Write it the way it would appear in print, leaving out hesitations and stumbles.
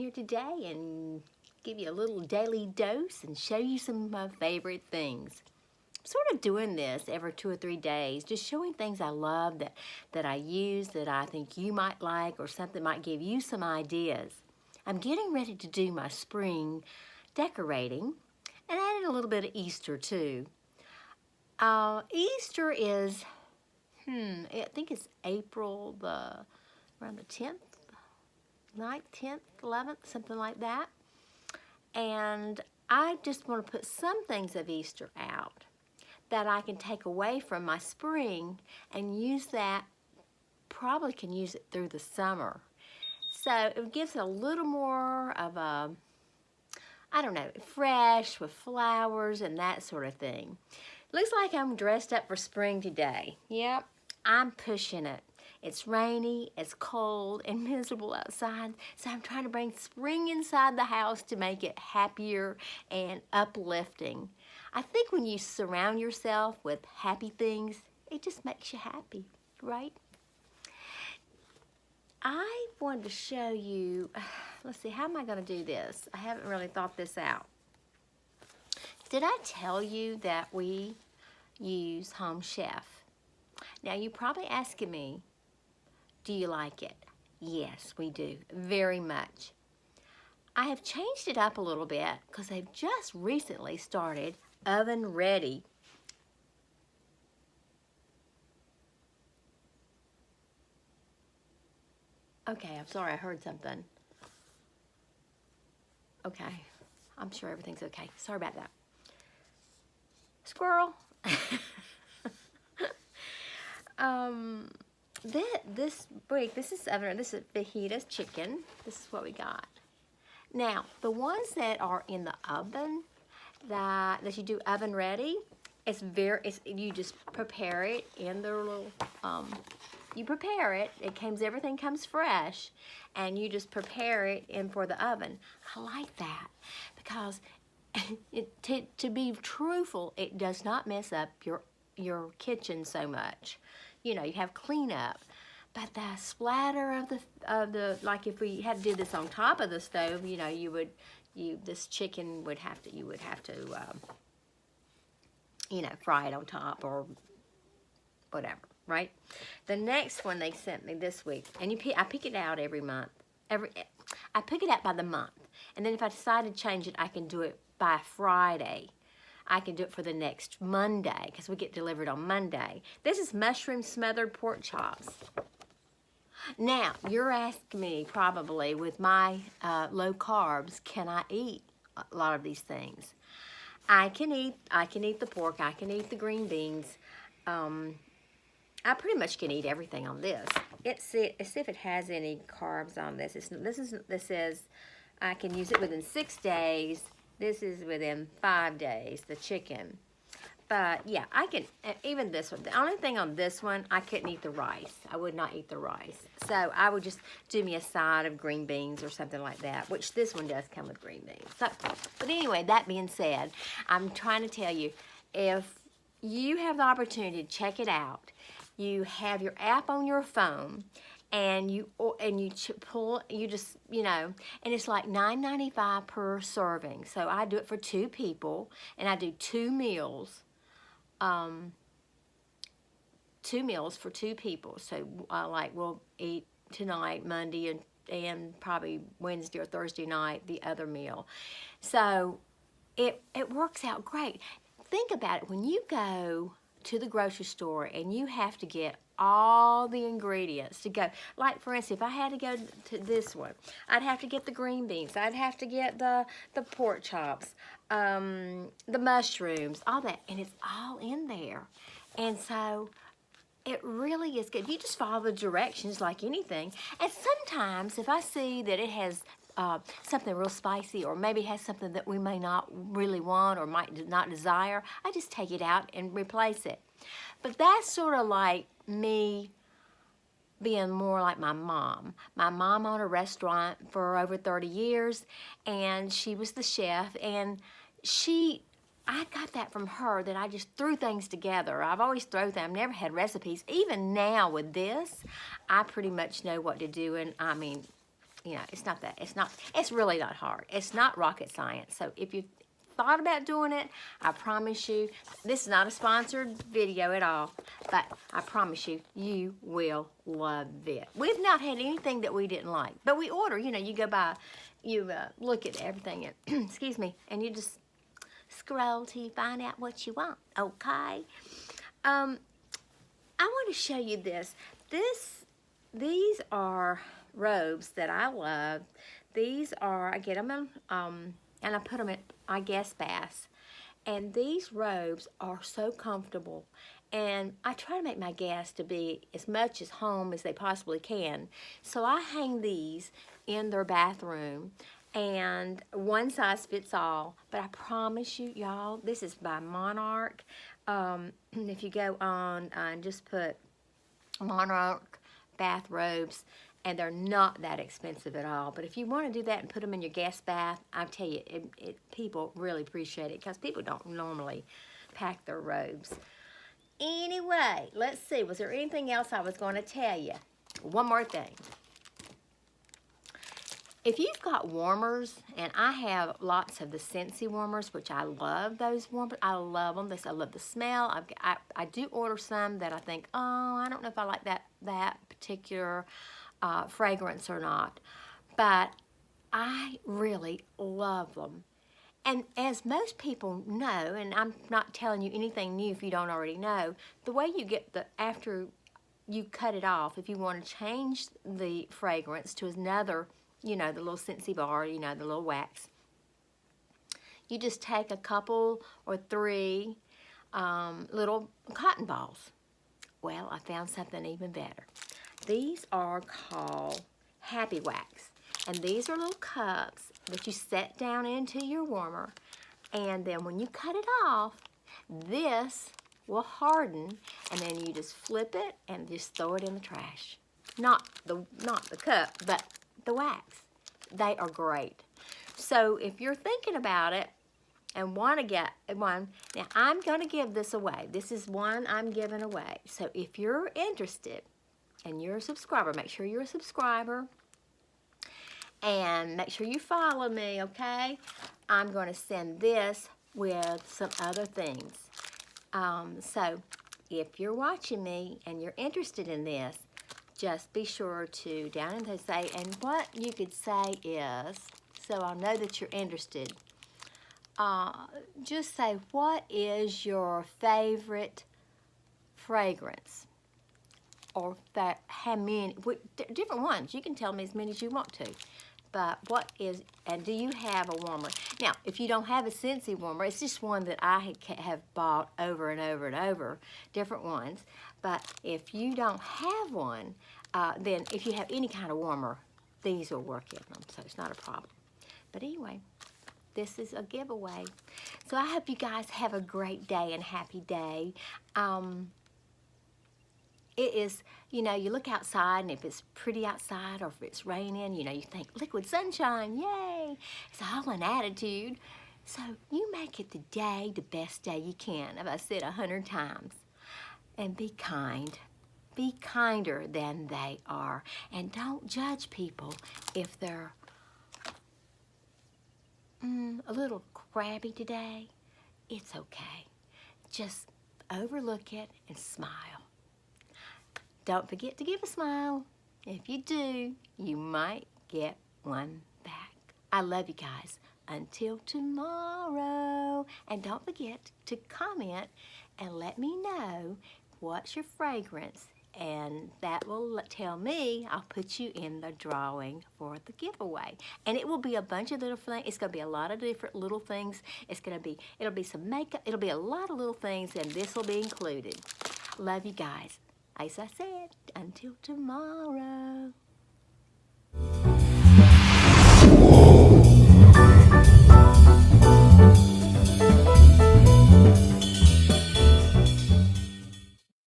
here today and give you a little daily dose and show you some of my favorite things. I'm sort of doing this every 2 or 3 days, just showing things I love that I use, that I think you might like, or something might give you some ideas. I'm getting ready to do my spring decorating and adding a little bit of Easter too. Easter is, I think it's April around the 10th, 9th, 10th, 11th, something like that. And I just want to put some things of Easter out that I can take away from my spring and use that, probably can use it through the summer. So it gives it a little more of a, I don't know, fresh with flowers and that sort of thing. Looks like I'm dressed up for spring today. Yep, I'm pushing it. It's rainy, it's cold, and miserable outside, so I'm trying to bring spring inside the house to make it happier and uplifting. I think when you surround yourself with happy things, it just makes you happy, right? I wanted to show you, let's see, how am I going to do this? I haven't really thought this out. Did I tell you that we use Home Chef? Now, you're probably asking me, do you like it? Yes, we do, very much. I have changed it up a little bit because they've just recently started oven ready. Okay, I'm sorry, I heard something. Okay, I'm sure everything's okay. Sorry about that. Squirrel. This week, this is fajita chicken. This is what we got. Now, the ones that are in the oven, that you do oven ready, you just prepare it in the little, you prepare it, everything comes fresh, and you just prepare it in for the oven. I like that because to be truthful, it does not mess up your kitchen so much. You know, you have cleanup, but the splatter of the like if we had to do this on top of the stove, you know, this chicken would have to you know, fry it on top or whatever, right? The next one they sent me this week, and I pick it out every month. I pick it out by the month, and then if I decide to change it, I can do it by Friday. I can do it for the next Monday because we get delivered on Monday. This is mushroom smothered pork chops. Now, you're asking me probably with my low carbs, can I eat a lot of these things? I can eat the pork, I can eat the green beans. I pretty much can eat everything on this. Let's see if it has any carbs on this. This says I can use it within 6 days. This is within 5 days, the chicken. But yeah, I can, even this one. The only thing on this one, I couldn't eat the rice. I would not eat the rice. So I would just do me a side of green beans or something like that, which this one does come with green beans. So, but anyway, that being said, I'm trying to tell you, if you have the opportunity to check it out, you have your app on your phone, and you just, you know, and it's like $9.95 per serving. So I do it for 2 people, and I do 2 meals. 2 meals for 2 people. So like we'll eat tonight, Monday, and probably Wednesday or Thursday night the other meal. So it works out great. Think about it, when you go to the grocery store and you have to get all the ingredients to go, like for instance, if I had to go to this one, I'd have to get the green beans, I'd have to get the pork chops, the mushrooms, all that, and it's all in there. And so it really is good. You just follow the directions like anything. And sometimes if I see that it has something real spicy, or maybe it has something that we may not really want or might not desire, I just take it out and replace it. But that's sort of like me being more like my mom. My mom owned a restaurant for over 30 years, and she was the chef, and I got that from her, that I just threw things together. I've always thrown them. I've never had recipes. Even now with this, I pretty much know what to do, and I mean, you know, it's really not hard. It's not rocket science. So if you thought about doing it, I promise you, this is not a sponsored video at all, but I promise you, you will love it. We've not had anything that we didn't like, but we order, you know, you go by, you look at everything, and, excuse me, and you just scroll till you find out what you want, okay? I want to show you this. These are robes that I love. These are, I get them in, and I put them in my guest baths. And these robes are so comfortable. And I try to make my guests to be as much as home as they possibly can. So I hang these in their bathroom. And one size fits all. But I promise you, y'all, this is by Monarch. If you go on and just put Monarch bathrobes, and they're not that expensive at all. But if you want to do that and put them in your guest bath, I tell you, people really appreciate it, because people don't normally pack their robes. Anyway, let's see. Was there anything else I was going to tell you? One more thing. If you've got warmers, and I have lots of the Scentsy warmers, which I love those warmers. I love them. I love the smell. I do order some that I think, oh, I don't know if I like that particular fragrance or not. But I really love them. And as most people know, and I'm not telling you anything new if you don't already know, the way you get after you cut it off, if you want to change the fragrance to another, you know, the little Scentsy bar, you know, the little wax, you just take a couple or 3 little cotton balls. Well, I found something even better. These are called Happy Wax. And these are little cups that you set down into your warmer. And then when you cut it off, this will harden, and then you just flip it and just throw it in the trash. Not the cup, but the wax. They are great. So if you're thinking about it and want to get one, now I'm going to give this away. This is one I'm giving away. So if you're interested and you're a subscriber, make sure you're a subscriber and make sure you follow me, okay? I'm going to send this with some other things. So if you're watching me and you're interested in this, just be sure to down in there say, and what you could say is, so I'll know that you're interested, just say, what is your favorite fragrance? Or how many, different ones. You can tell me as many as you want to. But what is, and do you have a warmer? Now, if you don't have a Scentsy warmer, it's just one that I have bought over and over and over, different ones. But if you don't have one, then if you have any kind of warmer, these will work in them, so it's not a problem. But anyway, this is a giveaway. So I hope you guys have a great day and happy day. It is, you know, you look outside, and if it's pretty outside or if it's raining, you know, you think, liquid sunshine, yay. It's all an attitude. So you make it the best day you can, as I said 100 times. And be kind. Be kinder than they are. And don't judge people if they're a little crabby today. It's okay. Just overlook it and smile. Don't forget to give a smile. If you do, you might get one back. I love you guys. Until tomorrow. And don't forget to comment and let me know what's your fragrance. And that will tell me, I'll put you in the drawing for the giveaway. And it will be a bunch of little things. It's going to be a lot of different little things. It'll be some makeup. It'll be a lot of little things, and this will be included. Love you guys. As I said, until tomorrow.